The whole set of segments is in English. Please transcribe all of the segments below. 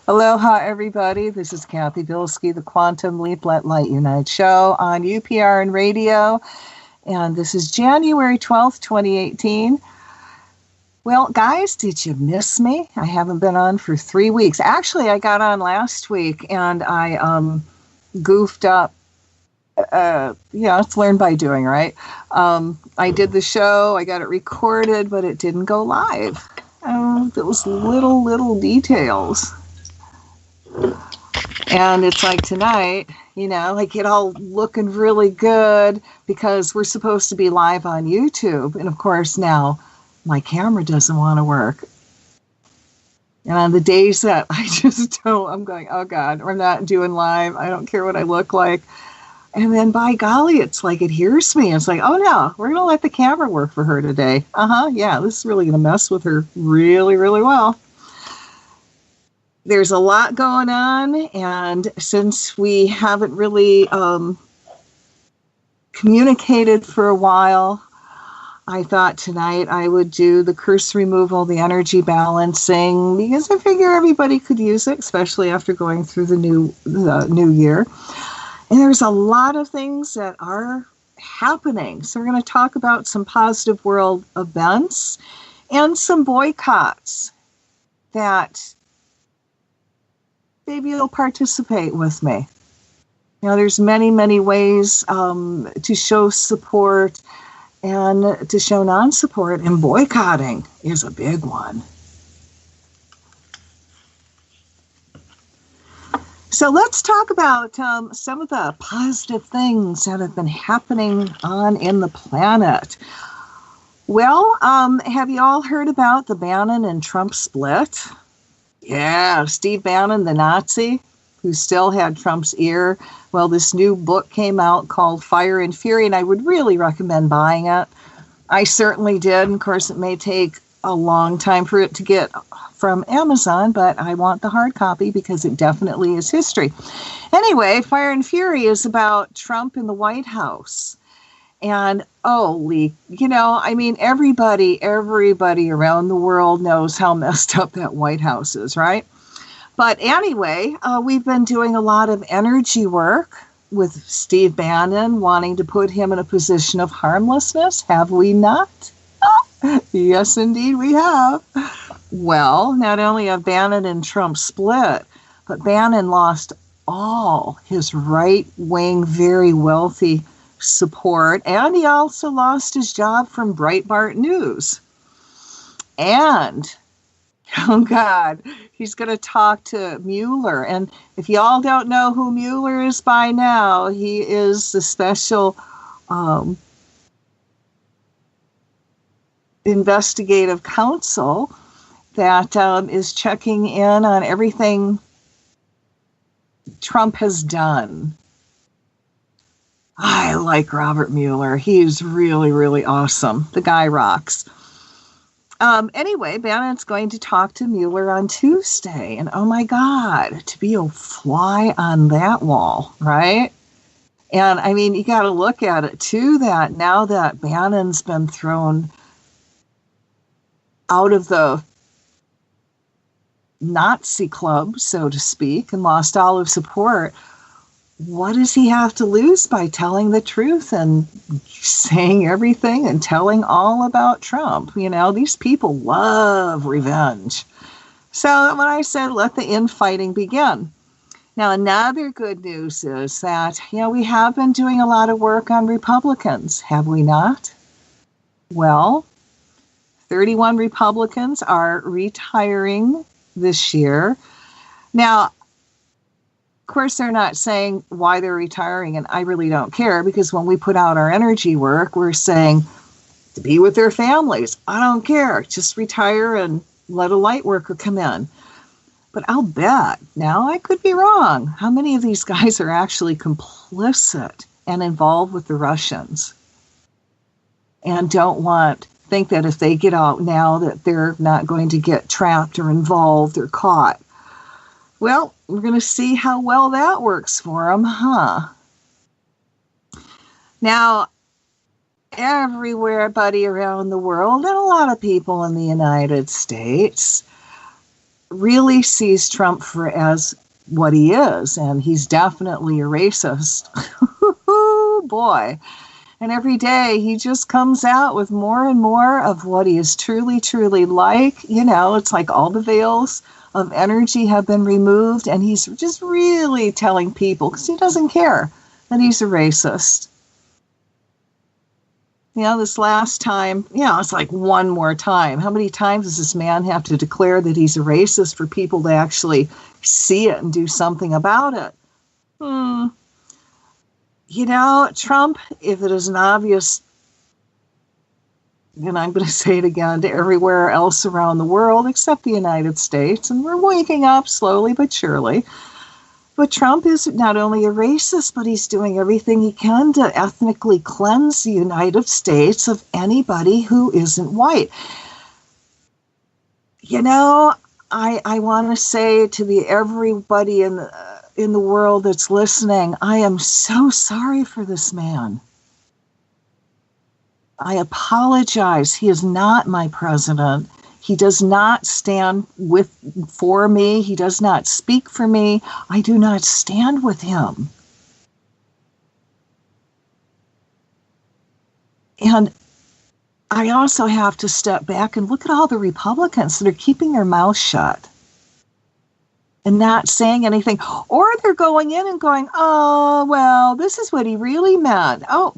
Aloha, everybody. This is Cathy Bilsky, the Quantum Leap Let Light Unite show on UPRN Radio. And this is January 12th, 2018. Well, guys, did you miss me? I haven't been on for 3 weeks. Actually, I got on last week and I goofed up. It's learned by doing, right? I did the show, I got it recorded, but it didn't go live. Those little details. And it's like tonight, it all looking really good because we're supposed to be live on YouTube. And of course now my camera doesn't want to work. And on the days that I just don't, I'm going, oh God, we're not doing live. I don't care what I look like. And then by golly, it's like it hears me. It's like, oh no, we're going to let the camera work for her today. Yeah, this is really going to mess with her really, really well. There's a lot going on, and since we haven't really communicated for a while, I thought tonight I would do the curse removal, the energy balancing, because I figure everybody could use it, especially after going through the new year. And there's a lot of things that are happening. So we're going to talk about some positive world events and some boycotts that maybe you'll participate with me. There's many ways to show support and to show non-support, and boycotting is a big one. So let's talk about some of the positive things that have been happening in the planet. Well, have you all heard about the Bannon and Trump split? Yeah, Steve Bannon, the Nazi, who still had Trump's ear. Well, this new book came out called Fire and Fury, and I would really recommend buying it. I certainly did. And of course, it may take a long time for it to get from Amazon, but I want the hard copy because it definitely is history. Anyway, Fire and Fury is about Trump in the White House. And everybody around the world knows how messed up that White House is, right? But anyway, we've been doing a lot of energy work with Steve Bannon, wanting to put him in a position of harmlessness. Have we not? Yes, indeed, we have. Well, not only have Bannon and Trump split, but Bannon lost all his right-wing, very wealthy support, and he also lost his job from Breitbart News. And, oh God, he's going to talk to Mueller. And if y'all don't know who Mueller is by now, he is the special investigative counsel that is checking in on everything Trump has done. I like Robert Mueller. He's really, really awesome. The guy rocks. Anyway, Bannon's going to talk to Mueller on Tuesday. And oh my God, to be a fly on that wall, right? And I mean, you got to look at it too, that now that Bannon's been thrown out of the Nazi club, so to speak, and lost all of support, what does he have to lose by telling the truth and saying everything and telling all about Trump? These people love revenge. So when I said, let the infighting begin. Now, another good news is that, we have been doing a lot of work on Republicans, have we not? Well, 31 Republicans are retiring this year. Now, of course, they're not saying why they're retiring, and I really don't care, because when we put out our energy work, we're saying to be with their families. I don't care. Just retire and let a light worker come in. But I'll bet, now I could be wrong, how many of these guys are actually complicit and involved with the Russians and think that if they get out now that they're not going to get trapped or involved or caught. Well, we're going to see how well that works for them, huh? Now, everybody around the world, and a lot of people in the United States, really sees Trump for as what he is, and he's definitely a racist. Boy. And every day he just comes out with more and more of what he is truly, truly like. You know, it's like all the veils of energy have been removed, and he's just really telling people, because he doesn't care, that he's a racist. You know, this last time, it's like one more time. How many times does this man have to declare that he's a racist for people to actually see it and do something about it? You know, Trump, if it is an obvious, and I'm going to say it again, to everywhere else around the world except the United States, and we're waking up slowly but surely. But Trump is not only a racist, but he's doing everything he can to ethnically cleanse the United States of anybody who isn't white. You know, I want to say to everybody in the world that's listening, I am so sorry for this man. I apologize. He is not my president. He does not stand for me. He does not speak for me. I do not stand with him. And I also have to step back and look at all the Republicans that are keeping their mouths shut and not saying anything. Or they're going in and going, oh, well, this is what he really meant. Oh,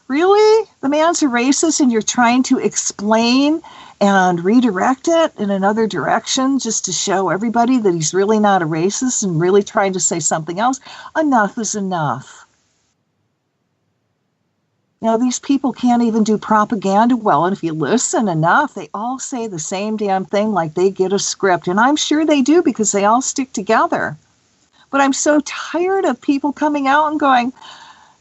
really? The man's a racist and you're trying to explain and redirect it in another direction just to show everybody that he's really not a racist and really trying to say something else? Enough is enough. You know, these people can't even do propaganda well. And if you listen enough, they all say the same damn thing like they get a script. And I'm sure they do because they all stick together. But I'm so tired of people coming out and going,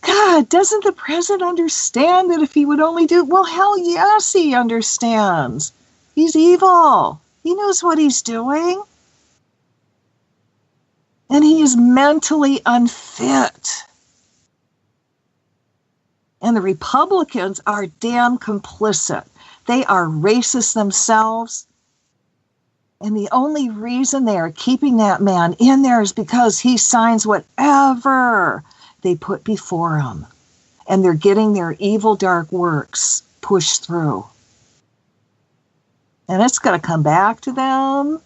God, doesn't the president understand that if he would only do, well, hell yes, he understands. He's evil. He knows what he's doing. And he is mentally unfit. And the Republicans are damn complicit. They are racist themselves. And the only reason they are keeping that man in there is because he signs whatever they put before him. And they're getting their evil, dark works pushed through. And it's going to come back to them.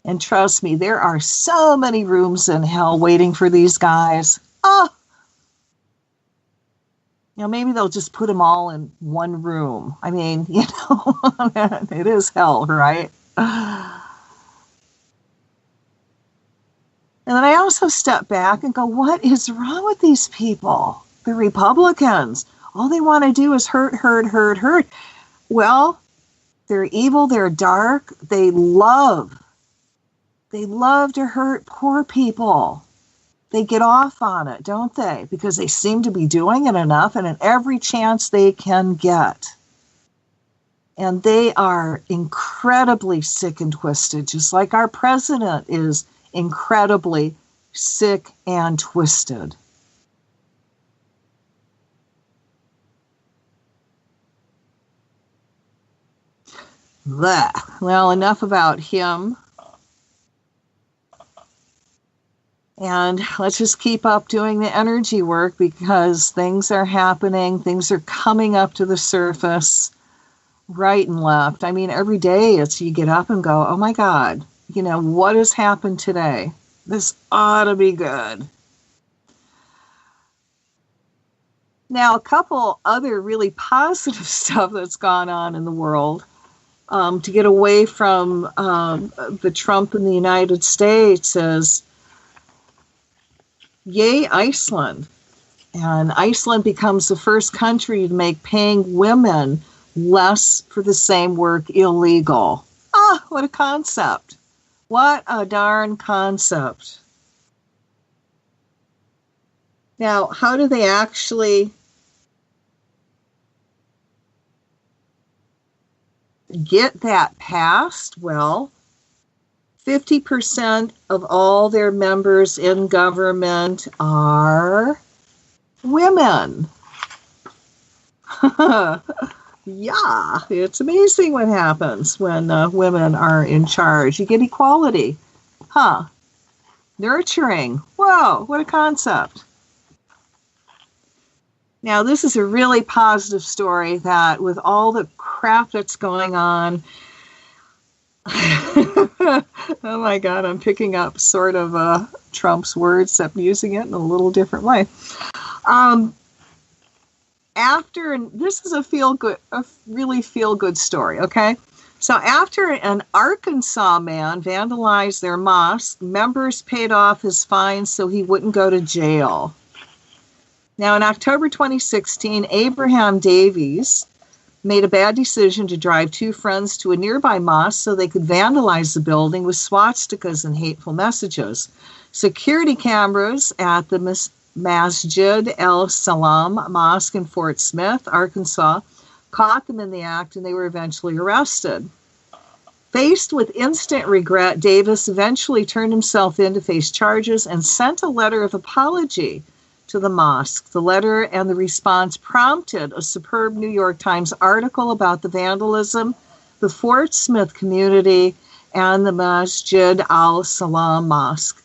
And trust me, there are so many rooms in hell waiting for these guys. Oh! You know, maybe they'll just put them all in one room. I mean, you know, it is hell, right? And then I also step back and go, what is wrong with these people? The Republicans. All they want to do is hurt, hurt, hurt, hurt. Well, they're evil, they're dark, they love to hurt poor people. They get off on it, don't they? Because they seem to be doing it enough and in every chance they can get. And they are incredibly sick and twisted, just like our president is incredibly sick and twisted. Blech. Well, enough about him. And let's just keep up doing the energy work because things are happening. Things are coming up to the surface right and left. I mean, every day you get up and go, oh my God, you know, what has happened today? This ought to be good. Now, a couple other really positive stuff that's gone on in the world to get away from the Trump in the United States is yay, Iceland. And Iceland becomes the first country to make paying women less for the same work illegal. Ah, what a concept. What a darn concept. Now, how do they actually get that passed? Well, 50% of all their members in government are women. Yeah, it's amazing what happens when women are in charge. You get equality. Huh. Nurturing. Whoa, what a concept. Now, this is a really positive story that with all the crap that's going on, oh my God, I'm picking up sort of Trump's words, except using it in a little different way. And this is a really feel good story, okay? So after an Arkansas man vandalized their mosque, members paid off his fines so he wouldn't go to jail. Now, in October 2016, Abraham Davies made a bad decision to drive two friends to a nearby mosque so they could vandalize the building with swastikas and hateful messages. Security cameras at the Masjid al-Salam Mosque in Fort Smith, Arkansas, caught them in the act, and they were eventually arrested. Faced with instant regret, Davis eventually turned himself in to face charges and sent a letter of apology to the mosque. The letter and the response prompted a superb New York Times article about the vandalism, the Fort Smith community, and the Masjid al-Salam Mosque.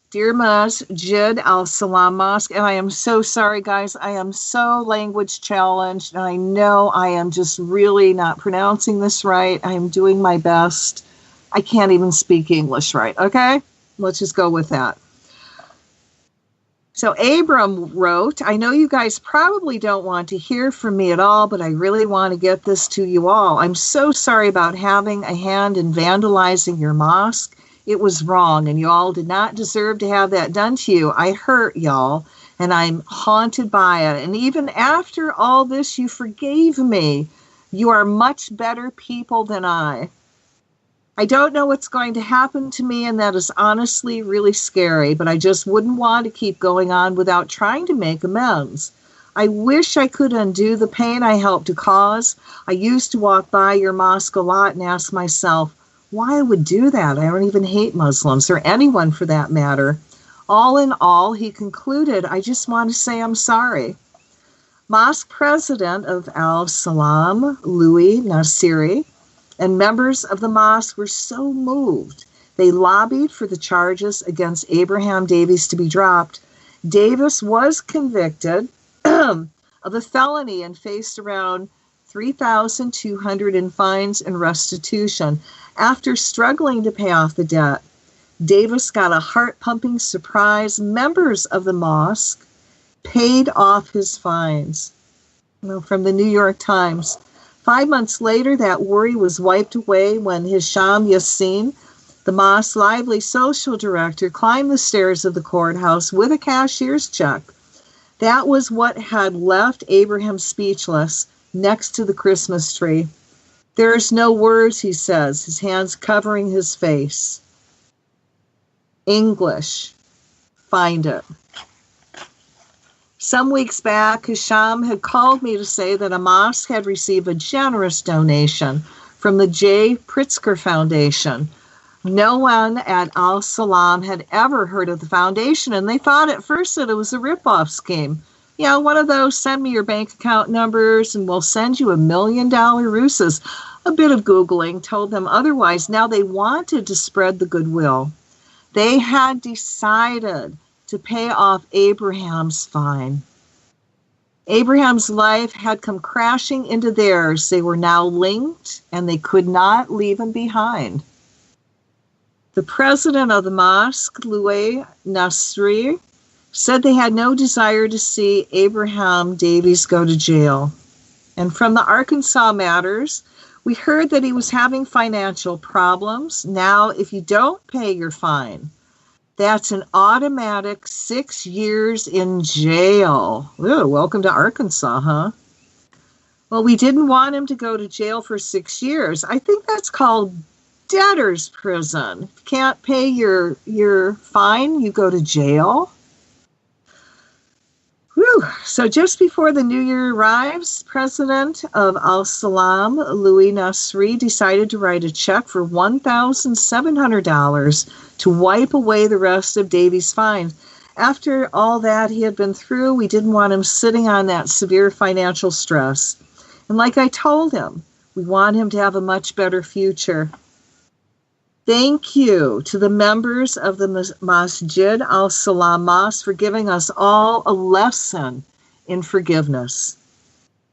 Dear Masjid al-Salam Mosque, and I am so sorry, guys. I am so language challenged, and I know I am just really not pronouncing this right. I am doing my best. I can't even speak English right, okay? Let's just go with that. So Abram wrote, I know you guys probably don't want to hear from me at all, but I really want to get this to you all. I'm so sorry about having a hand in vandalizing your mosque. It was wrong, and you all did not deserve to have that done to you. I hurt y'all, and I'm haunted by it. And even after all this, you forgave me. You are much better people than I. I don't know what's going to happen to me, and that is honestly really scary, but I just wouldn't want to keep going on without trying to make amends. I wish I could undo the pain I helped to cause. I used to walk by your mosque a lot and ask myself why I would do that. I don't even hate Muslims, or anyone for that matter. All in all, he concluded, I just want to say I'm sorry. Mosque president of Al-Salam, Louis Nasiri, and members of the mosque were so moved. They lobbied for the charges against Abraham Davies to be dropped. Davis was convicted of a felony and faced around $3,200 in fines and restitution. After struggling to pay off the debt, Davis got a heart-pumping surprise. Members of the mosque paid off his fines. From the New York Times. 5 months later, that worry was wiped away when Hisham Yassin, the mosque's lively social director, climbed the stairs of the courthouse with a cashier's check. That was what had left Abraham speechless next to the Christmas tree. There's no words, he says, his hands covering his face. English. Find it. Some weeks back, Hisham had called me to say that a mosque had received a generous donation from the J. Pritzker Foundation. No one at Al-Salam had ever heard of the foundation, and they thought at first that it was a ripoff scheme. You know, one of those send me your bank account numbers and we'll send you $1 million ruses. A bit of Googling told them otherwise. Now they wanted to spread the goodwill. They had decided to pay off Abraham's fine. Abraham's life had come crashing into theirs. They were now linked, and they could not leave him behind. The president of the mosque, Louis Nasri, said they had no desire to see Abraham Davies go to jail. And from the Arkansas matters, we heard that he was having financial problems. Now, if you don't pay your fine, that's an automatic 6 years in jail. Ooh, welcome to Arkansas, huh? Well, we didn't want him to go to jail for 6 years. I think that's called debtor's prison. If you can't pay your fine, you go to jail. Whew. So just before the new year arrives, president of Al-Salam, Louis Nasri, decided to write a check for $1,700 to wipe away the rest of Davies' fine. After all that he had been through, we didn't want him sitting on that severe financial stress. And like I told him, we want him to have a much better future. Thank you to the members of the Masjid al-Salam Mosque for giving us all a lesson in forgiveness.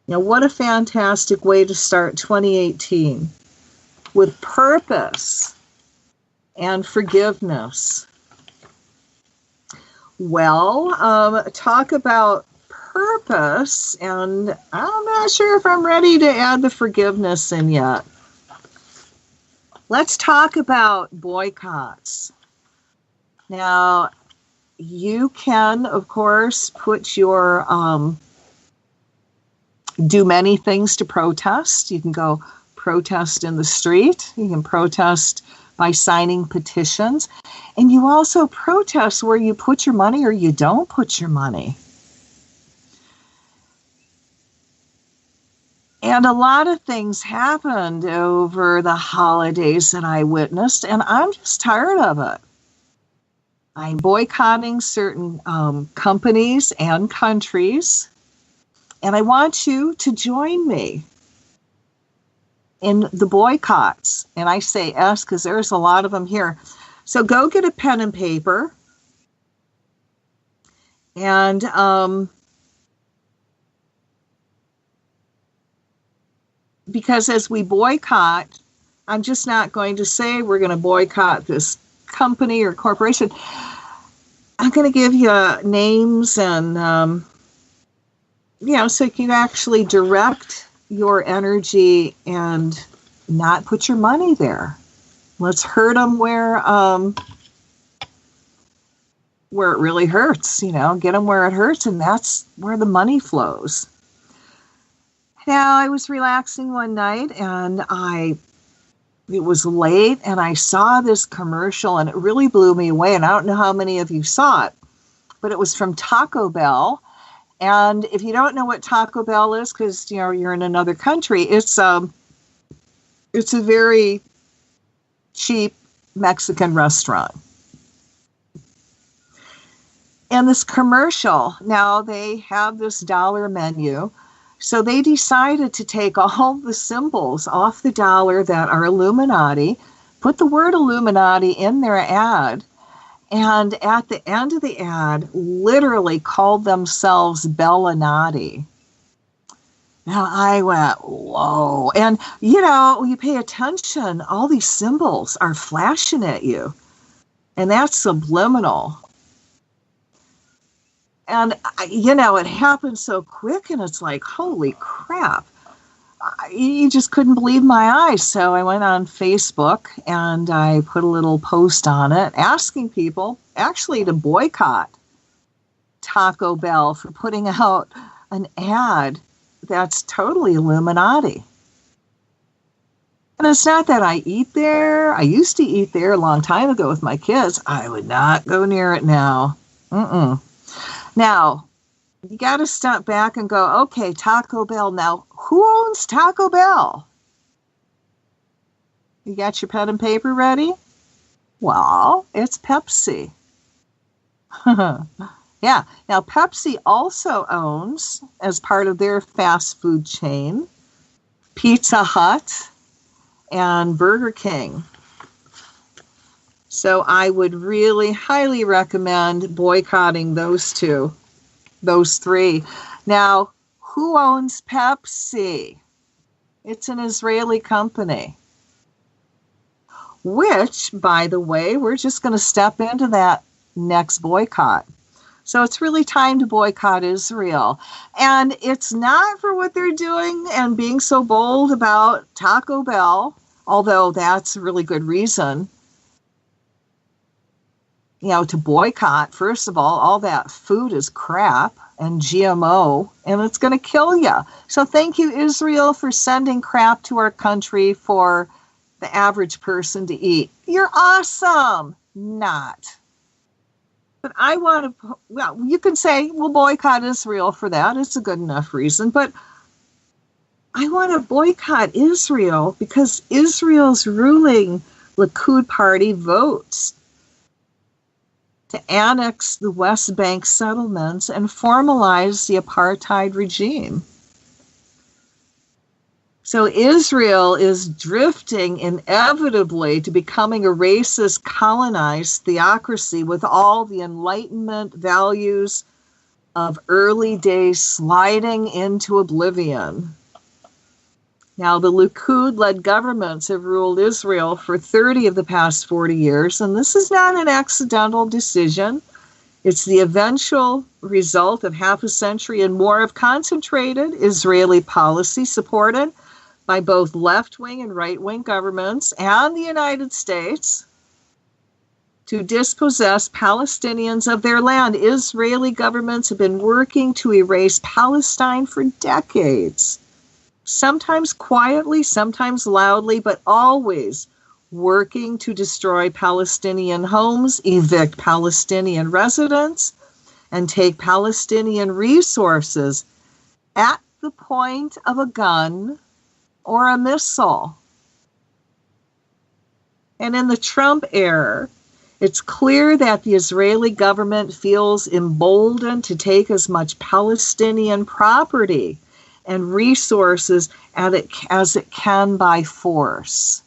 Now, what a fantastic way to start 2018 with purpose and forgiveness. Well, talk about purpose, and I'm not sure if I'm ready to add the forgiveness in yet. Let's talk about boycotts. Now, you can, of course, put your, do many things to protest. You can go protest in the street. You can protest by signing petitions. And you also protest where you put your money or you don't put your money. And a lot of things happened over the holidays that I witnessed, and I'm just tired of it. I'm boycotting certain companies and countries, and I want you to join me in the boycotts. And I say S because there's a lot of them here. So go get a pen and paper, and because as we boycott, I'm just not going to say we're going to boycott this company or corporation. I'm going to give you names and, so you can actually direct your energy and not put your money there. Let's hurt them where it really hurts, get them where it hurts, and that's where the money flows. Now, I was relaxing one night, and it was late, and I saw this commercial, and it really blew me away, and I don't know how many of you saw it, but it was from Taco Bell. And if you don't know what Taco Bell is, because you're in another country, it's a very cheap Mexican restaurant. And this commercial, now they have this dollar menu. So they decided to take all the symbols off the dollar that are Illuminati, put the word Illuminati in their ad, and at the end of the ad, literally called themselves Bellinati. Now I went, whoa. And, you pay attention, all these symbols are flashing at you. And that's subliminal. And, it happened so quick, and it's like, holy crap. You just couldn't believe my eyes. So I went on Facebook, and I put a little post on it asking people actually to boycott Taco Bell for putting out an ad that's totally Illuminati. And it's not that I eat there. I used to eat there a long time ago with my kids. I would not go near it now. Now, you got to step back and go, okay, Taco Bell. Now, who owns Taco Bell? You got your pen and paper ready? Well, it's Pepsi. Yeah. Now, Pepsi also owns, as part of their fast food chain, Pizza Hut and Burger King. So I would really highly recommend boycotting those three. Now, who owns Pepsi? It's an Israeli company. Which, by the way, we're just going to step into that next boycott. So it's really time to boycott Israel. And it's not for what they're doing and being so bold about Taco Bell, although that's a really good reason. To boycott. First of all that food is crap and GMO, and it's going to kill you. So thank you, Israel, for sending crap to our country for the average person to eat. You're awesome. Not. But I want to, you can say we'll boycott Israel for that. It's a good enough reason. But I want to boycott Israel because Israel's ruling Likud party votes to annex the West Bank settlements and formalize the apartheid regime. So Israel is drifting inevitably to becoming a racist, colonized theocracy with all the Enlightenment values of early days sliding into oblivion. Now, the Likud-led governments have ruled Israel for 30 of the past 40 years, and this is not an accidental decision. It's the eventual result of half a century and more of concentrated Israeli policy supported by both left-wing and right-wing governments and the United States to dispossess Palestinians of their land. Israeli governments have been working to erase Palestine for decades. Sometimes quietly, sometimes loudly, but always working to destroy Palestinian homes, evict Palestinian residents, and take Palestinian resources at the point of a gun or a missile. And in the Trump era, it's clear that the Israeli government feels emboldened to take as much Palestinian property and resources as it can by force.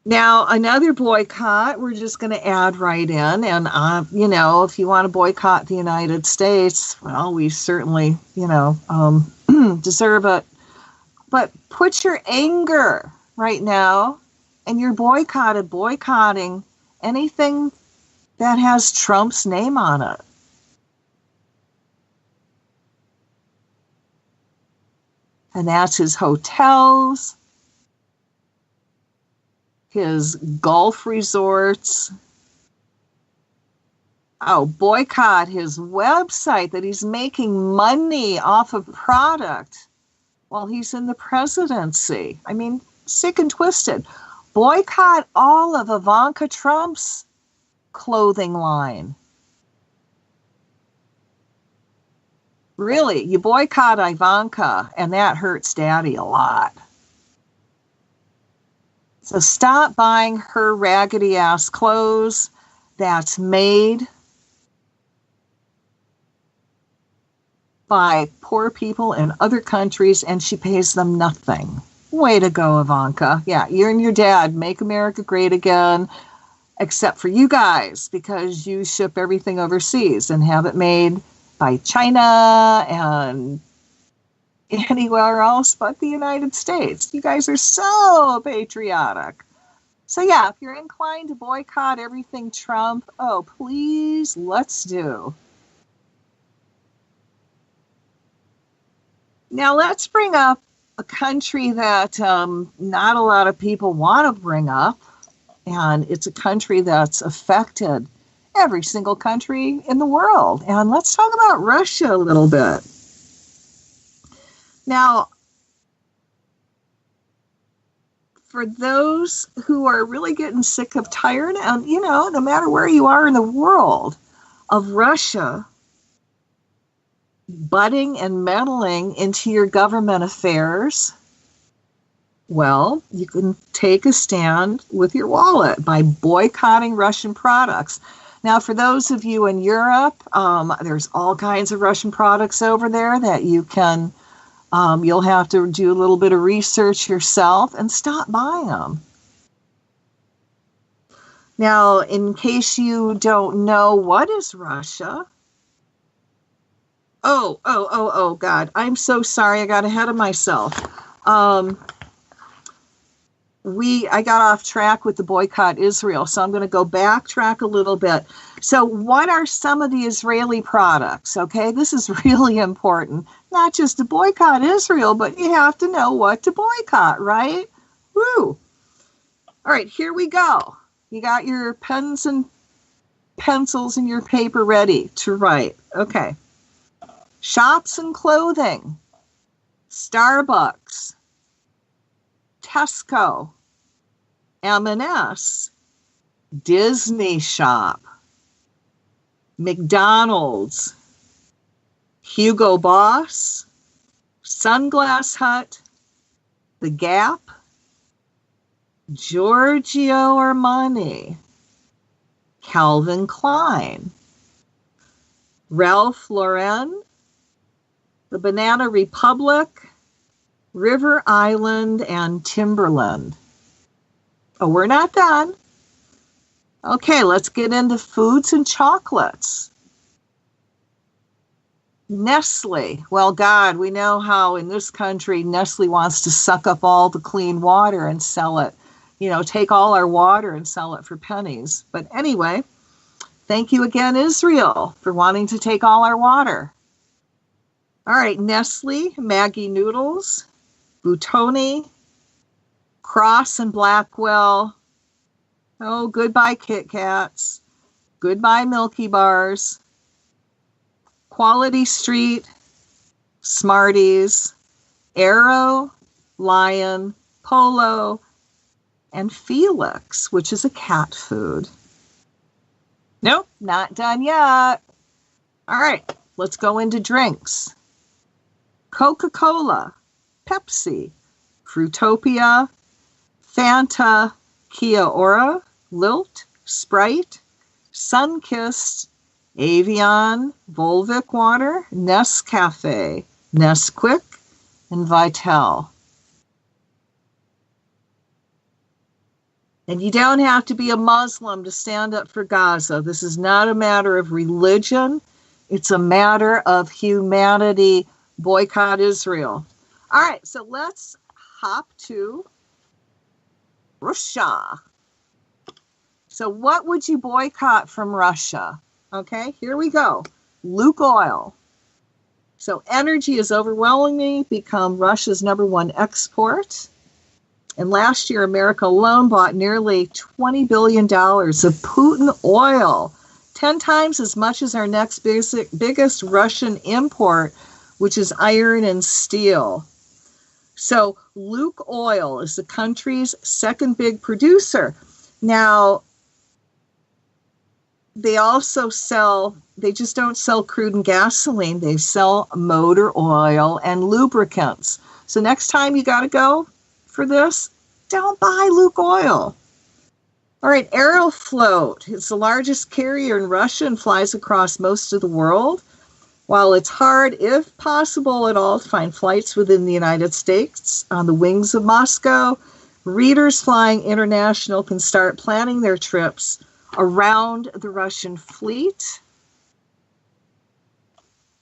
Now, another boycott, we're just going to add right in. And, if you want to boycott the United States, well, we certainly, deserve it. But put your anger right now, and you're boycotting anything that has Trump's name on it. And that's his hotels, his golf resorts. Oh, boycott his website that he's making money off of product while he's in the presidency. I mean, sick and twisted. Boycott all of Ivanka Trump's clothing line. Really, you boycott Ivanka, and that hurts Daddy a lot. So stop buying her raggedy-ass clothes that's made by poor people in other countries, and she pays them nothing. Way to go, Ivanka. Yeah, you and your dad make America great again, except for you guys, because you ship everything overseas and have it made by China and anywhere else but the United States. You guys are so patriotic. So yeah, if you're inclined to boycott everything Trump, oh, please, let's do. Now let's bring up a country that not a lot of people want to bring up, and it's a country that's affected every single country in the world. And let's talk about Russia a little bit. Now, for those who are really getting sick of tired, and no matter where you are in the world, of Russia butting and meddling into your government affairs, well, you can take a stand with your wallet by boycotting Russian products. Now, for those of you in Europe, there's all kinds of Russian products over there that you can, you'll have to do a little bit of research yourself and stop buying them. Now, in case you don't know, what is Russia? Oh, God, I'm so sorry. I got ahead of myself. I got off track with the boycott Israel, so I'm going to go backtrack a little bit. So what are some of the Israeli products? Okay, this is really important. Not just to boycott Israel, but you have to know what to boycott, right? Woo! All right, here we go. You got your pens and pencils and your paper ready to write. Okay. Shops and clothing. Starbucks. Tesco. M&S, Disney Shop, McDonald's, Hugo Boss, Sunglass Hut, The Gap, Giorgio Armani, Calvin Klein, Ralph Lauren, the Banana Republic, River Island, and Timberland. Oh, we're not done. Okay, let's get into foods and chocolates. Nestle. Well, God, we know how in this country Nestle wants to suck up all the clean water and sell it. Take all our water and sell it for pennies. But anyway, thank you again, Israel, for wanting to take all our water. All right, Nestle, Maggi Noodles, Boutoni, Cross and Blackwell. Oh, goodbye Kit Kats. Goodbye Milky Bars. Quality Street, Smarties, Arrow, Lion, Polo, and Felix, which is a cat food. Nope, not done yet. All right, let's go into drinks. Coca-Cola, Pepsi, Fruitopia, Fanta, Kia Ora, Lilt, Sprite, Sunkist, Evian, Volvic Water, Nescafe, Nesquik, and Vital. And you don't have to be a Muslim to stand up for Gaza. This is not a matter of religion. It's a matter of humanity. Boycott Israel. All right, so let's hop to Russia. So what would you boycott from Russia? Okay, here we go. Lukoil. So energy has overwhelmingly become Russia's #1 export. And last year, America alone bought nearly $20 billion of Putin oil, 10 times as much as our next biggest Russian import, which is iron and steel. So Lukoil is the country's second big producer. Now, they just don't sell crude and gasoline. They sell motor oil and lubricants. So next time you got to go for this, don't buy Lukoil. All right, Aeroflot. It's the largest carrier in Russia and flies across most of the world. While it's hard, if possible at all, to find flights within the United States on the wings of Moscow, readers flying international can start planning their trips around the Russian fleet.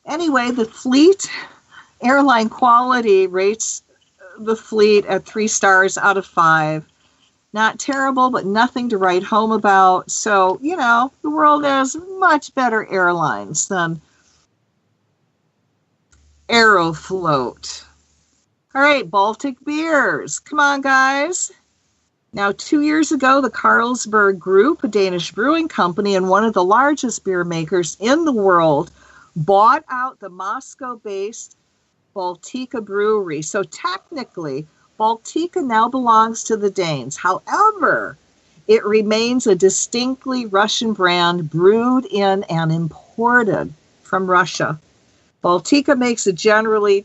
Anyway, the fleet airline quality rates the fleet at 3 stars out of 5. Not terrible, but nothing to write home about. So, the world has much better airlines than Aeroflot. All right, Baltic beers. Come on, guys. Now, 2 years ago, the Carlsberg Group, a Danish brewing company and one of the largest beer makers in the world, bought out the Moscow-based Baltika Brewery. So technically, Baltika now belongs to the Danes. However, it remains a distinctly Russian brand brewed in and imported from Russia. Baltika makes a generally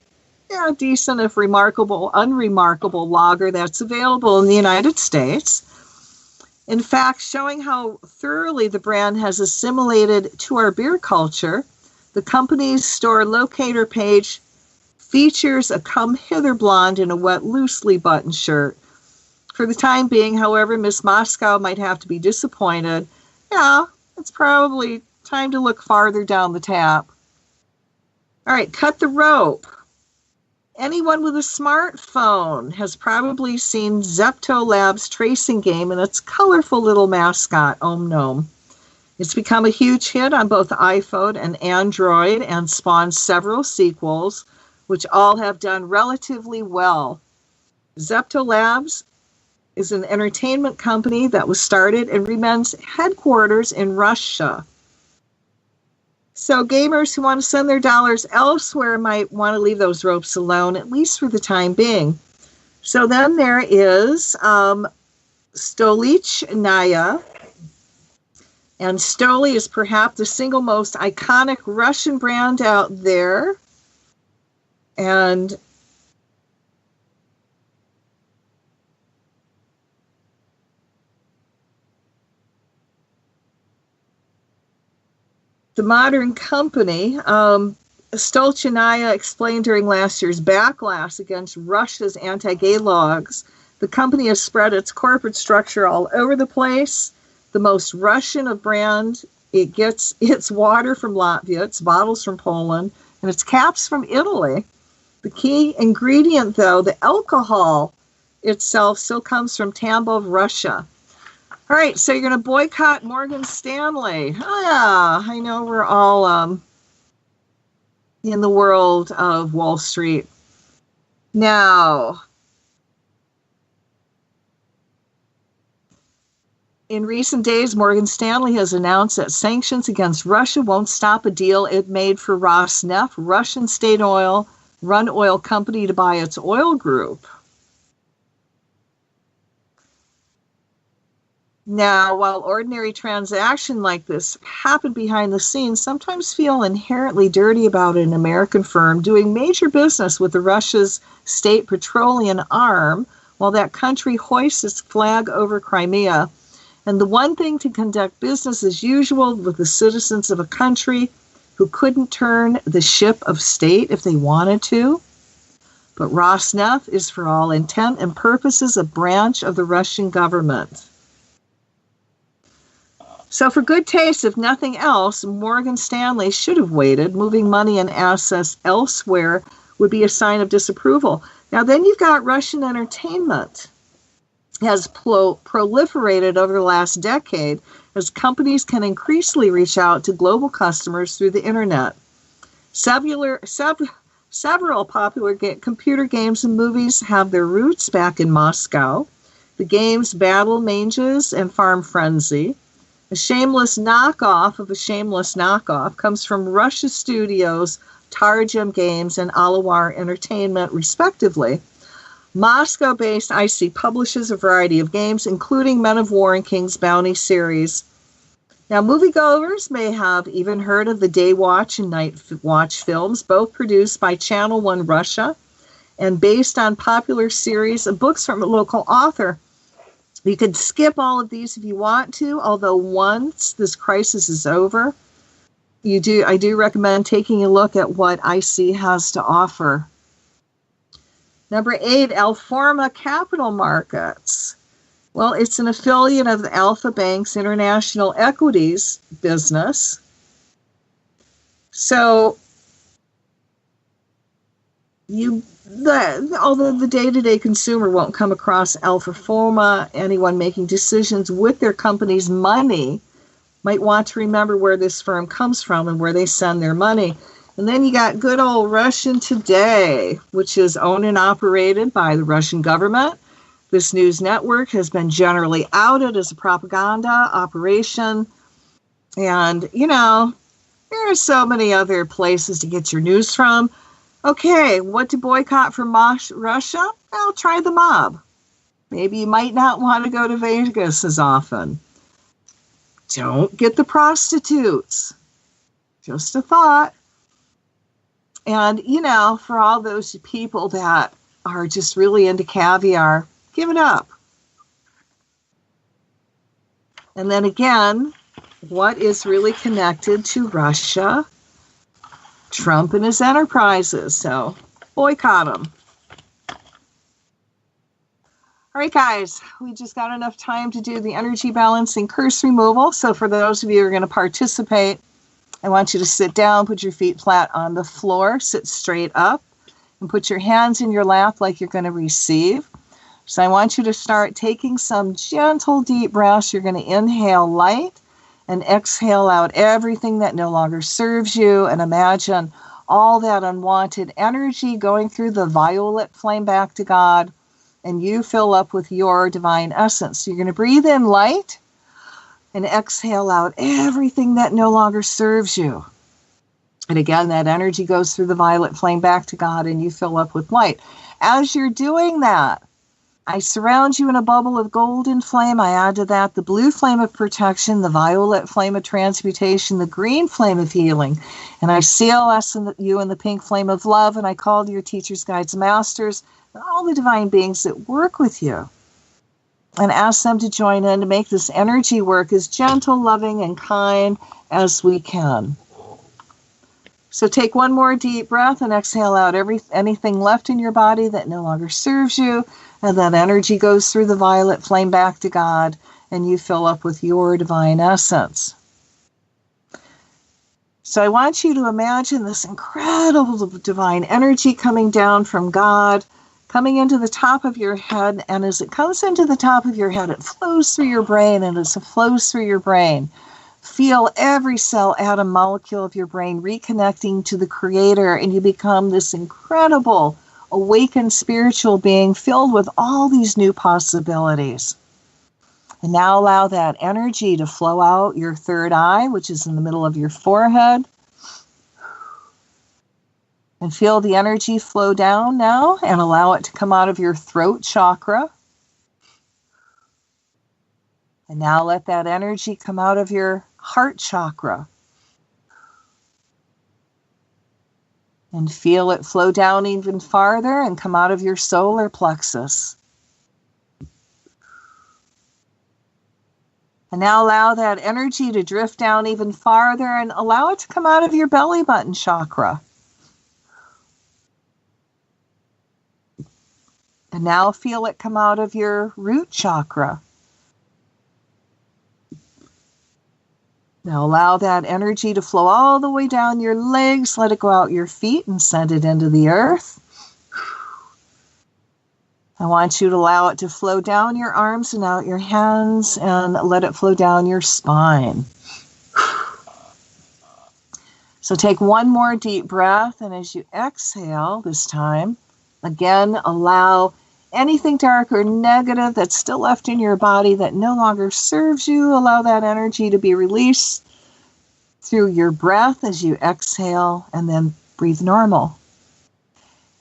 decent, if unremarkable lager that's available in the United States. In fact, showing how thoroughly the brand has assimilated to our beer culture, the company's store locator page features a come hither blonde in a wet, loosely buttoned shirt. For the time being, however, Miss Moscow might have to be disappointed. Yeah, it's probably time to look farther down the tap. All right, cut the rope. Anyone with a smartphone has probably seen Zepto Labs' tracing game and its colorful little mascot, Om Gnome. It's become a huge hit on both iPhone and Android and spawned several sequels, which all have done relatively well. Zepto Labs is an entertainment company that was started and remains headquarters in Russia. So gamers who want to send their dollars elsewhere might want to leave those ropes alone, at least for the time being. So then there is Stolichnaya. And Stoli is perhaps the single most iconic Russian brand out there. And the modern company Stolchanaya explained during last year's backlash against Russia's anti-gay laws, the company has spread its corporate structure all over the place. The most Russian of brand, it gets its water from Latvia, its bottles from Poland, and its caps from Italy. The key ingredient, though, the alcohol itself, still comes from Tambov, Russia. All right, so you're going to boycott Morgan Stanley. Oh, yeah, I know we're all in the world of Wall Street. Now, in recent days, Morgan Stanley has announced that sanctions against Russia won't stop a deal it made for Rosneft, Russian state-run oil company, to buy its oil group. Now, while ordinary transactions like this happen behind the scenes, sometimes feel inherently dirty about an American firm doing major business with Russia's state petroleum arm while that country hoists its flag over Crimea. And the one thing to conduct business as usual with the citizens of a country who couldn't turn the ship of state if they wanted to. But Rosneft is, for all intent and purposes, a branch of the Russian government. So for good taste, if nothing else, Morgan Stanley should have waited. Moving money and assets elsewhere would be a sign of disapproval. Now then you've got Russian entertainment has proliferated over the last decade as companies can increasingly reach out to global customers through the internet. Several popular computer games and movies have their roots back in Moscow. The games Battle Mages and Farm Frenzy. A shameless knockoff of a shameless knockoff comes from Russia Studios, Targem Games, and Alawar Entertainment, respectively. Moscow-based IC publishes a variety of games, including Men of War and King's Bounty series. Now, moviegoers may have even heard of the Day Watch and Night Watch films, both produced by Channel One Russia and based on popular series of books from a local author. You could skip all of these if you want to, although once this crisis is over, I do recommend taking a look at what IC has to offer. Number 8, Alforma Capital Markets. Well, it's an affiliate of the Alpha Bank's international equities business. So, although the day-to-day consumer won't come across Alforma, anyone making decisions with their company's money might want to remember where this firm comes from and where they send their money. And then you got good old Russian Today, which is owned and operated by the Russian government. This news network has been generally outed as a propaganda operation. And, there are so many other places to get your news from. Okay, what to boycott from Russia? Well, try the mob. Maybe you might not want to go to Vegas as often. Don't get the prostitutes. Just a thought. And, for all those people that are just really into caviar, give it up. And then again, what is really connected to Russia? Trump and his enterprises. So boycott them. All right, guys, we just got enough time to do the energy balancing curse removal. So for those of you who are going to participate, I want you to sit down, put your feet flat on the floor, sit straight up, and put your hands in your lap like you're going to receive. So I want you to start taking some gentle, deep breaths. You're going to inhale light and exhale out everything that no longer serves you, and imagine all that unwanted energy going through the violet flame back to God, and you fill up with your divine essence. So you're going to breathe in light and exhale out everything that no longer serves you. And again, that energy goes through the violet flame back to God, and you fill up with light. As you're doing that, I surround you in a bubble of golden flame. I add to that the blue flame of protection, the violet flame of transmutation, the green flame of healing. And I seal us and you in the pink flame of love, and I call to your teachers, guides, masters, and all the divine beings that work with you, and ask them to join in to make this energy work as gentle, loving, and kind as we can. So take one more deep breath and exhale out anything left in your body that no longer serves you. And that energy goes through the violet flame back to God, and you fill up with your divine essence. So I want you to imagine this incredible divine energy coming down from God, coming into the top of your head. And as it comes into the top of your head, it flows through your brain. And as it flows through your brain, feel every cell, atom, molecule of your brain reconnecting to the Creator, and you become this incredible, awakened spiritual being filled with all these new possibilities. And now allow that energy to flow out your third eye, which is in the middle of your forehead. And feel the energy flow down now, and allow it to come out of your throat chakra. And now let that energy come out of your heart chakra. And feel it flow down even farther and come out of your solar plexus. And now allow that energy to drift down even farther and allow it to come out of your belly button chakra. And now feel it come out of your root chakra. Now allow that energy to flow all the way down your legs. Let it go out your feet and send it into the earth. I want you to allow it to flow down your arms and out your hands, and let it flow down your spine. So take one more deep breath, and as you exhale this time, again, allow anything dark or negative that's still left in your body that no longer serves you, allow that energy to be released through your breath as you exhale, and then breathe normal.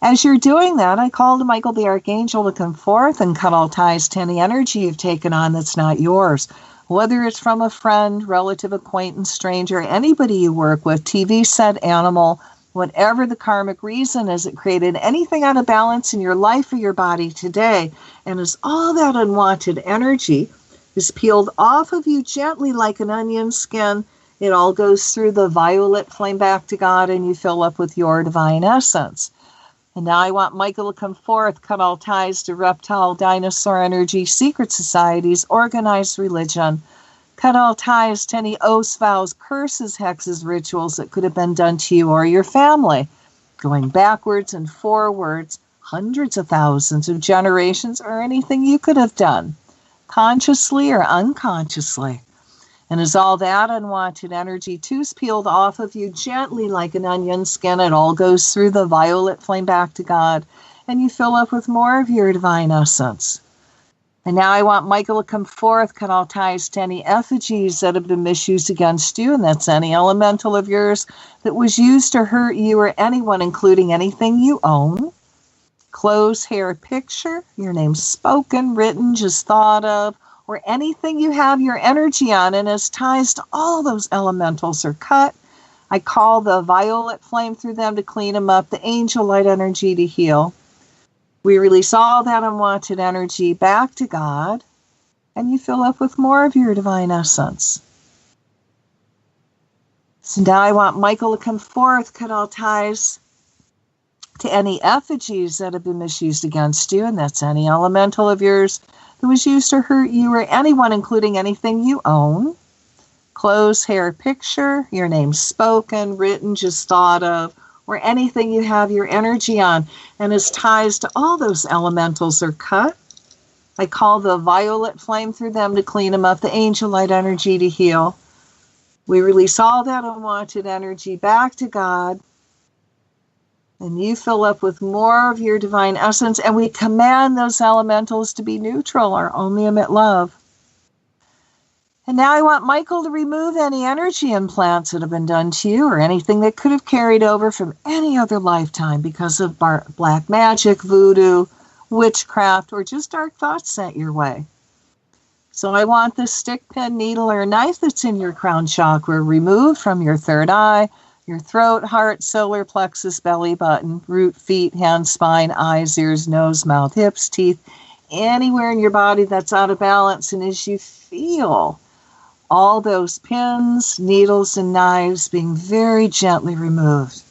As you're doing that, I call to Michael the Archangel to come forth and cut all ties to any energy you've taken on that's not yours. Whether it's from a friend, relative, acquaintance, stranger, anybody you work with, TV set, animal, whatever the karmic reason is, it created anything out of balance in your life or your body today. And as all that unwanted energy is peeled off of you gently like an onion skin, it all goes through the violet flame back to God, and you fill up with your divine essence. And now I want Michael to come forth, cut all ties to reptile, dinosaur energy, secret societies, organized religion. Cut all ties to any oaths, vows, curses, hexes, rituals that could have been done to you or your family, going backwards and forwards, hundreds of thousands of generations, or anything you could have done, consciously or unconsciously. And as all that unwanted energy too is peeled off of you gently like an onion skin, it all goes through the violet flame back to God, and you fill up with more of your divine essence. And now I want Michael to come forth, cut all ties to any effigies that have been misused against you, and that's any elemental of yours that was used to hurt you or anyone, including anything you own. Clothes, hair, picture, your name spoken, written, just thought of, or anything you have your energy on, and as ties to all those elementals are cut, I call the violet flame through them to clean them up, the angel light energy to heal. We release all that unwanted energy back to God, and you fill up with more of your divine essence. So now I want Michael to come forth, cut all ties to any effigies that have been misused against you, and that's any elemental of yours that was used to hurt you or anyone, including anything you own. Clothes, hair, picture, your name spoken, written, just thought of, or anything you have your energy on. And as ties to all those elementals are cut, I call the violet flame through them to clean them up, the angel light energy to heal. We release all that unwanted energy back to God, and you fill up with more of your divine essence, and we command those elementals to be neutral or only emit love. And now I want Michael to remove any energy implants that have been done to you or anything that could have carried over from any other lifetime because of black magic, voodoo, witchcraft, or just dark thoughts sent your way. So I want this stick, pin, needle, or knife that's in your crown chakra removed from your third eye, your throat, heart, solar plexus, belly button, root, feet, hands, spine, eyes, ears, nose, mouth, hips, teeth, anywhere in your body that's out of balance. And as you feel all those pins, needles, and knives being very gently removed.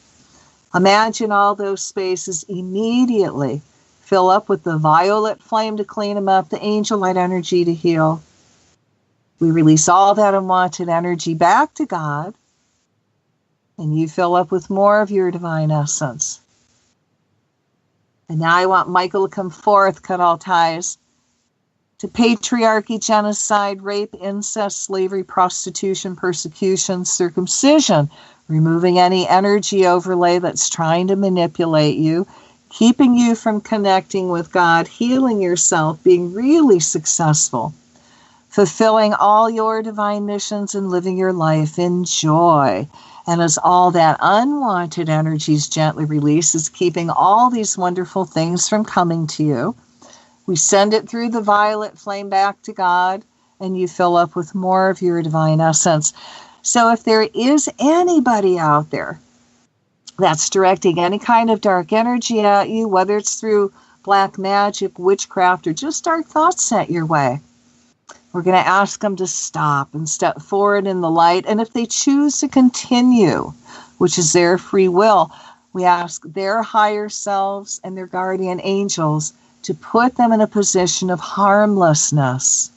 Imagine all those spaces immediately fill up with the violet flame to clean them up, the angel light energy to heal. We release all that unwanted energy back to God, and you fill up with more of your divine essence. And now I want Michael to come forth, cut all ties to patriarchy, genocide, rape, incest, slavery, prostitution, persecution, circumcision, removing any energy overlay that's trying to manipulate you, keeping you from connecting with God, healing yourself, being really successful, fulfilling all your divine missions and living your life in joy. And as all that unwanted energy is gently released, it's keeping all these wonderful things from coming to you. We send it through the violet flame back to God, and you fill up with more of your divine essence. So if there is anybody out there that's directing any kind of dark energy at you, whether it's through black magic, witchcraft, or just dark thoughts sent your way, we're going to ask them to stop and step forward in the light. And if they choose to continue, which is their free will, we ask their higher selves and their guardian angels to put them in a position of harmlessness.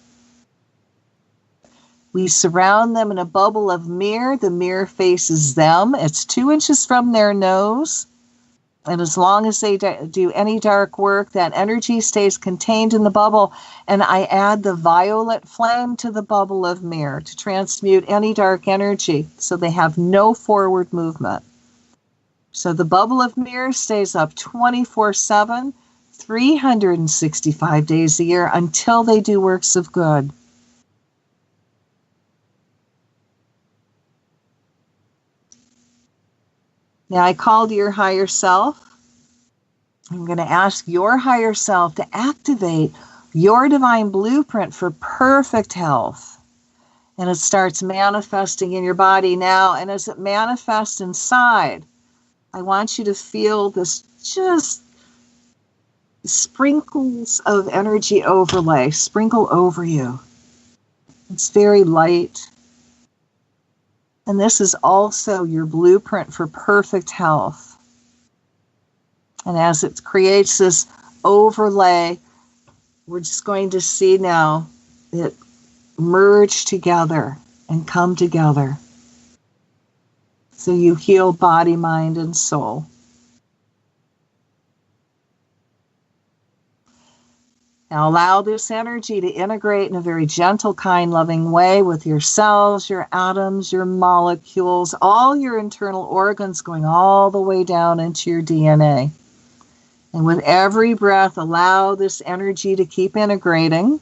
We surround them in a bubble of mirror. The mirror faces them. It's 2 inches from their nose. And as long as they do any dark work, that energy stays contained in the bubble. And I add the violet flame to the bubble of mirror to transmute any dark energy so they have no forward movement. So the bubble of mirror stays up 24/7, 365 days a year until they do works of good. Now I call to your higher self. I'm going to ask your higher self to activate your divine blueprint for perfect health. And it starts manifesting in your body now. And as it manifests inside, I want you to feel this just sprinkles of energy overlay sprinkle over you. It's very light. And this is also your blueprint for perfect health. And as it creates this overlay, we're just going to see now it merge together and come together. So you heal body, mind, and soul. Now allow this energy to integrate in a very gentle, kind, loving way with your cells, your atoms, your molecules, all your internal organs going all the way down into your DNA. And with every breath, allow this energy to keep integrating.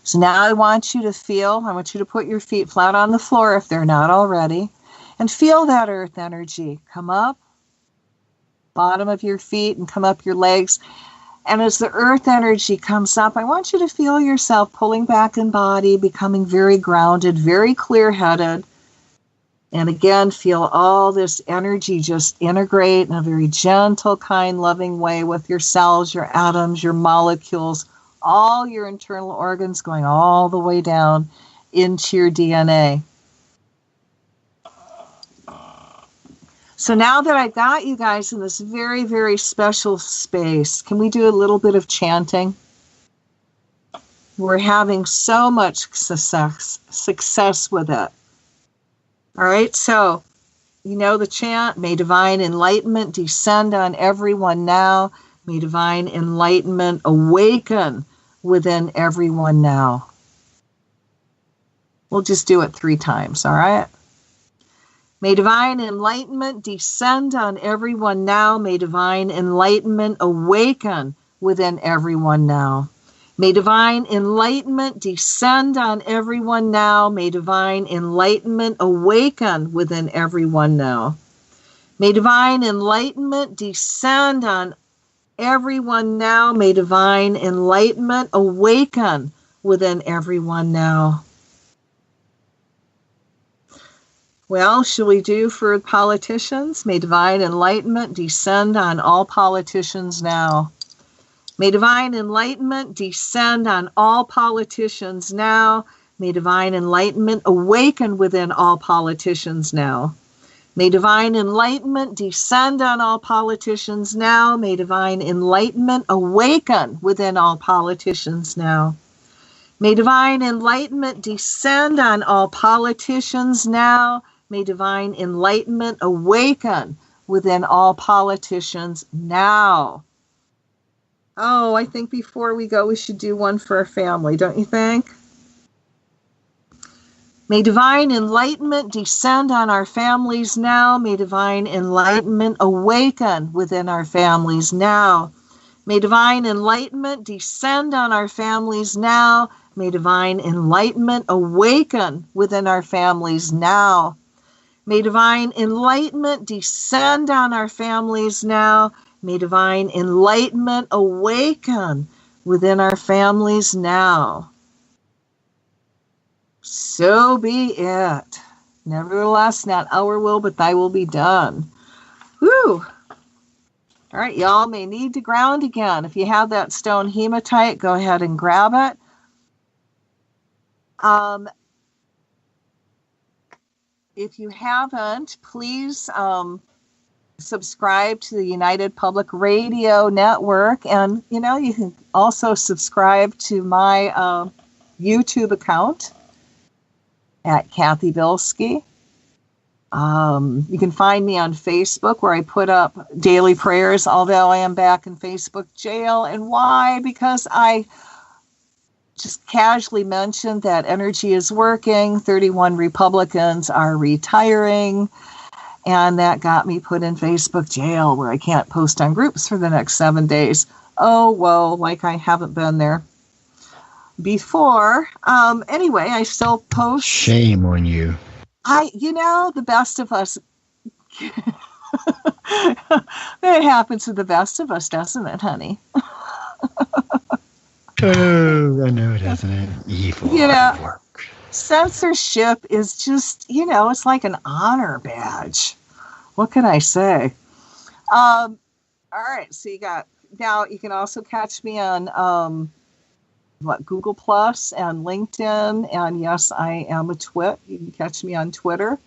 So now I want you to put your feet flat on the floor if they're not already, and feel that earth energy come up, bottom of your feet, and come up your legs. And as the earth energy comes up, I want you to feel yourself pulling back in body, becoming very grounded, very clear-headed. And again, feel all this energy just integrate in a very gentle, kind, loving way with your cells, your atoms, your molecules, all your internal organs going all the way down into your DNA. So now that I got you guys in this very, very special space, can we do a little bit of chanting? We're having so much success with it. All right, so you know the chant, may divine enlightenment descend on everyone now. May divine enlightenment awaken within everyone now. We'll just do it 3 times, all right? May divine enlightenment descend on everyone now. May divine enlightenment awaken within everyone now. May divine enlightenment descend on everyone now. May divine enlightenment awaken within everyone now. May divine enlightenment descend on everyone now. May divine enlightenment awaken within everyone now. Well, shall we do for politicians? May divine enlightenment descend on all politicians now. May divine enlightenment descend on all politicians now. May divine enlightenment awaken within all politicians now. May divine enlightenment descend on all politicians now. May divine enlightenment awaken within all politicians now. May divine enlightenment descend on all politicians now. May divine enlightenment awaken within all politicians now. Oh, I think before we go, we should do one for our family, don't you think? May divine enlightenment descend on our families now. May divine enlightenment awaken within our families now. May divine enlightenment descend on our families now. May divine enlightenment awaken within our families now. May divine enlightenment descend on our families now. May divine enlightenment awaken within our families now. So be it. Nevertheless, not our will, but thy will be done. Whew. All right, y'all may need to ground again. If you have that stone hematite, go ahead and grab it. If you haven't, please subscribe to the United Public Radio Network. And, you can also subscribe to my YouTube account at Cathy Bilsky. You can find me on Facebook, where I put up daily prayers, although I am back in Facebook jail. And why? Because I just casually mentioned that energy is working, 31 Republicans are retiring, and that got me put in Facebook jail, where I can't post on groups for the next 7 days. Oh, whoa, like I haven't been there before. Anyway, I still post. Shame on you. The best of us. It happens to the best of us, doesn't it, honey? Oh, I know, doesn't it? Evil work. Censorship is just, it's like an honor badge. What can I say? All right, so now you can also catch me on Google Plus and LinkedIn, and yes, I am a twit. You can catch me on Twitter.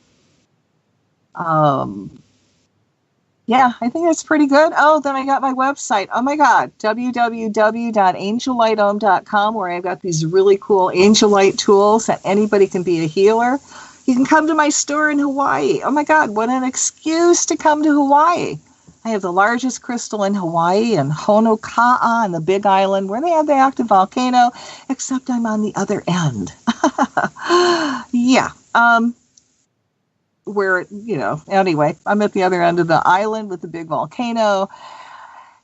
Yeah, I think that's pretty good. Oh, then I got my website. Oh my God, www.angellightome.com, where I've got these really cool angel light tools that anybody can be a healer. You can come to my store in Hawaii. Oh my God, what an excuse to come to Hawaii. I have the largest crystal in Hawaii, and Honoka'a on the Big Island, where they have the active volcano, except I'm on the other end. Yeah. Where, anyway, I'm at the other end of the island with the big volcano,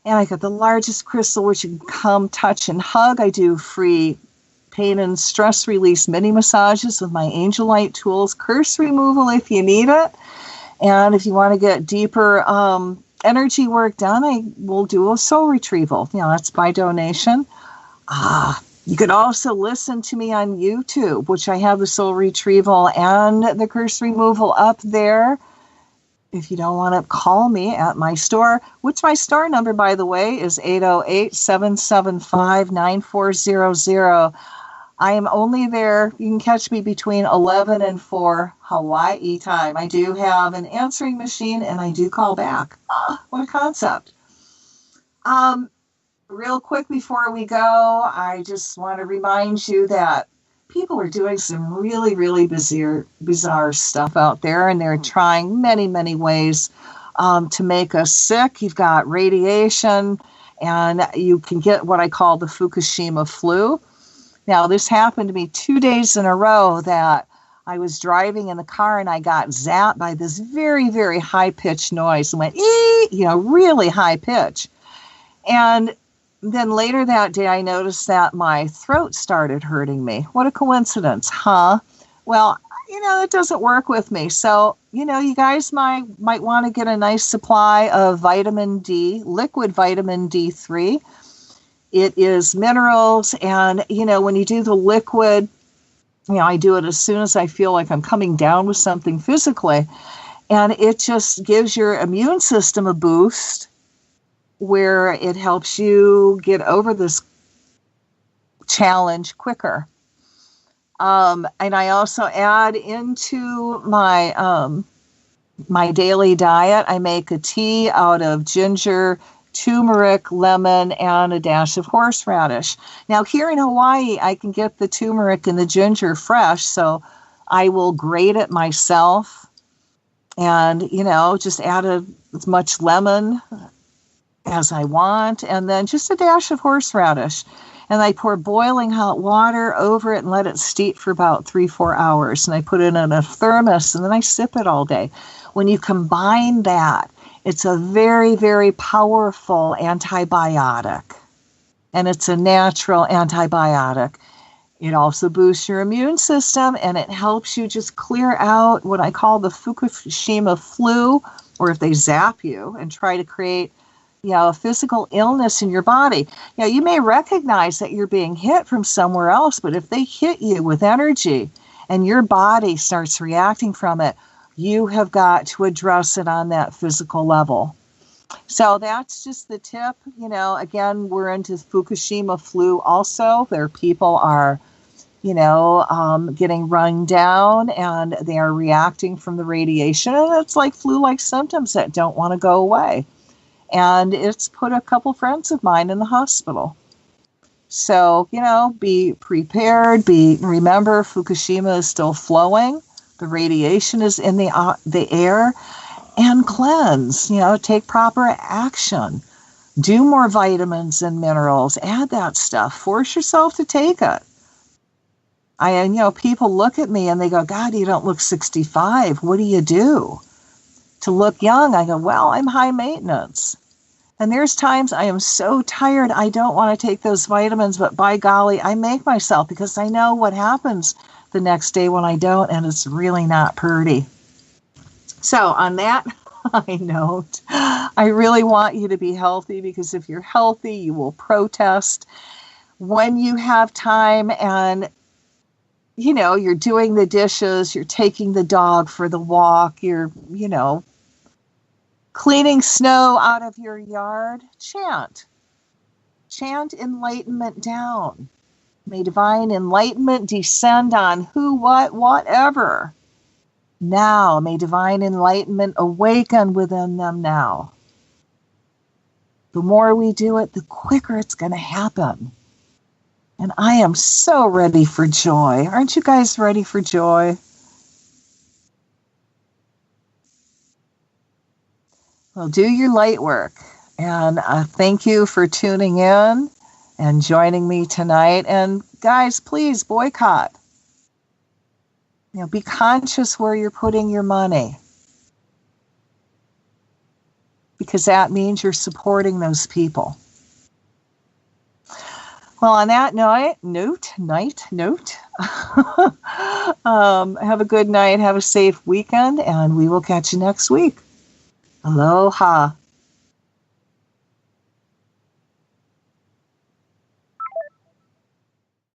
and I got the largest crystal, which you can come touch and hug. I do free pain and stress release mini massages with my angel light tools, curse removal if you need it. And if you want to get deeper energy work done, I will do a soul retrieval. That's by donation. You could also listen to me on YouTube, which I have the soul retrieval and the curse removal up there. If you don't want to call me at my store, which my store number, by the way, is 808-775-9400. I am only there. You can catch me between 11 and 4 Hawaii time. I do have an answering machine, and I do call back. What a concept. Real quick before we go, I just want to remind you that people are doing some really, really bizarre stuff out there, and they're trying many, many ways to make us sick. You've got radiation, and you can get what I call the Fukushima flu. Now, this happened to me 2 days in a row, that I was driving in the car and I got zapped by this very, very high-pitched noise, and went, really high pitch. And then later that day, I noticed that my throat started hurting me. What a coincidence, huh? Well, it doesn't work with me. So, you guys might want to get a nice supply of vitamin D, liquid vitamin D3. It is minerals. And, when you do the liquid, I do it as soon as I feel like I'm coming down with something physically. And it just gives your immune system a boost, where it helps you get over this challenge quicker. And I also add into my daily diet, I make a tea out of ginger, turmeric, lemon, and a dash of horseradish. Now, here in Hawaii, I can get the turmeric and the ginger fresh, so I will grate it myself and, just add as much lemon as I want, and then just a dash of horseradish. And I pour boiling hot water over it and let it steep for about 3-4 hours. And I put it in a thermos, and then I sip it all day. When you combine that, it's a very, very powerful antibiotic. And it's a natural antibiotic. It also boosts your immune system, and it helps you just clear out what I call the Fukushima flu, or if they zap you and try to create a physical illness in your body. You may recognize that you're being hit from somewhere else, but if they hit you with energy and your body starts reacting from it, you have got to address it on that physical level. So that's just the tip. Again, we're into Fukushima flu also. Their people are, getting run down, and they are reacting from the radiation. And it's like flu-like symptoms that don't want to go away. And it's put a couple friends of mine in the hospital. So, be prepared. Remember, Fukushima is still flowing. The radiation is in the air. And cleanse. Take proper action. Do more vitamins and minerals. Add that stuff. Force yourself to take it. People look at me and they go, God, you don't look 65. What do you do to look young? I go, well, I'm high maintenance. And there's times I am so tired, I don't want to take those vitamins, but by golly, I make myself, because I know what happens the next day when I don't, and it's really not pretty. So on that high note, I really want you to be healthy, because if you're healthy, you will protest. When you have time and you're doing the dishes, you're taking the dog for the walk, you're, cleaning snow out of your yard, chant enlightenment down. May divine enlightenment descend on who, what, whatever. Now, may divine enlightenment awaken within them now. The more we do it, the quicker it's going to happen. And I am so ready for joy. Aren't you guys ready for joy? Well, do your light work. And thank you for tuning in and joining me tonight. And guys, please boycott. Be conscious where you're putting your money, because that means you're supporting those people. Well, on that note, have a good night, have a safe weekend, and we will catch you next week. Aloha.